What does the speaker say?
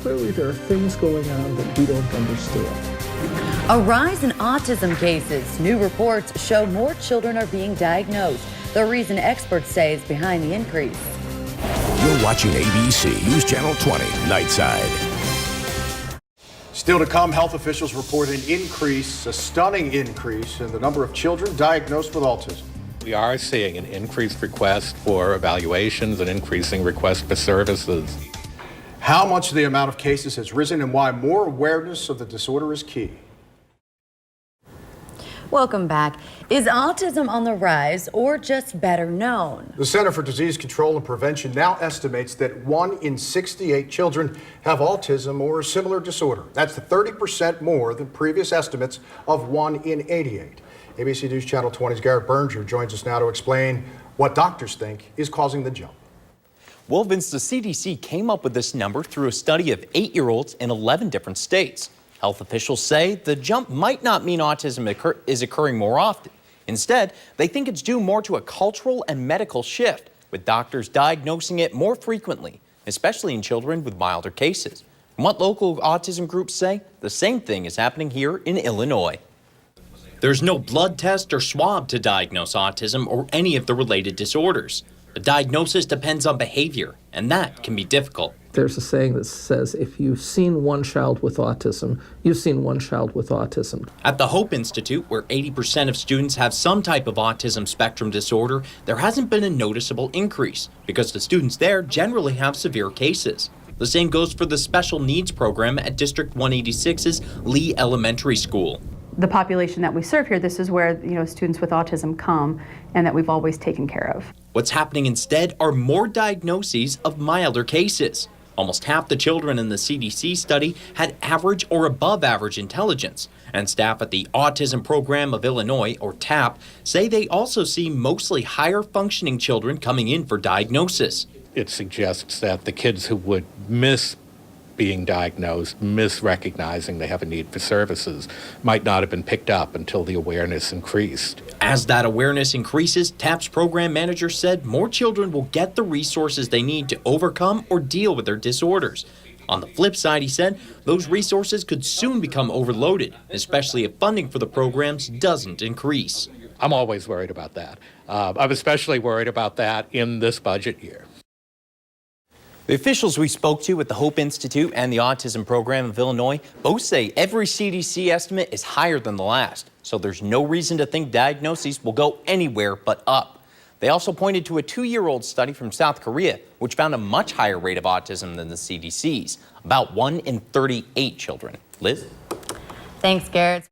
clearly there are things going on that we don't understand. A rise in autism cases. New reports show more children are being diagnosed. The reason experts say is behind the increase. You're watching ABC News Channel 20, Nightside. Still to come, health officials report an increase, a stunning increase, in the number of children diagnosed with autism. We are seeing an increased request for evaluations, an increasing request for services. How much the amount of cases has risen and why more awareness of the disorder is key. Welcome back. Is autism on the rise or just better known? The Center for Disease Control and Prevention now estimates that 1 in 68 children have autism or a similar disorder. That's 30% more than previous estimates of 1 in 88. ABC News Channel 20's Garrett Berger joins us now to explain what doctors think is causing the jump. Well, Vince, the CDC came up with this number through a study of 8-year-olds in 11 different states. Health officials say the jump might not mean autism is occurring more often. Instead, they think it's due more to a cultural and medical shift, with doctors diagnosing it more frequently, especially in children with milder cases. And what local autism groups say, the same thing is happening here in Illinois. There's no blood test or swab to diagnose autism or any of the related disorders. The diagnosis depends on behavior, and that can be difficult. There's a saying that says, if you've seen one child with autism, you've seen one child with autism. At the Hope Institute, where 80% of students have some type of autism spectrum disorder, there hasn't been a noticeable increase because the students there generally have severe cases. The same goes for the special needs program at District 186's Lee Elementary School. The population that we serve here, this is where students with autism come and that we've always taken care of. What's happening instead are more diagnoses of milder cases. Almost half the children in the CDC study had average or above average intelligence, and staff at the Autism Program of Illinois, or TAP, say they also see mostly higher functioning children coming in for diagnosis. It suggests that the kids who would miss being diagnosed, misrecognizing they have a need for services, might not have been picked up until the awareness increased. As that awareness increases, TAP's program manager said more children will get the resources they need to overcome or deal with their disorders. On the flip side, he said, those resources could soon become overloaded, especially if funding for the programs doesn't increase. I'm always worried about that. I'm especially worried about that in this budget year. The officials we spoke to at the Hope Institute and the Autism Program of Illinois both say every CDC estimate is higher than the last, so there's no reason to think diagnoses will go anywhere but up. They also pointed to a 2-year-old study from South Korea, which found a much higher rate of autism than the CDC's, about 1 in 38 children. Liz? Thanks, Garrett.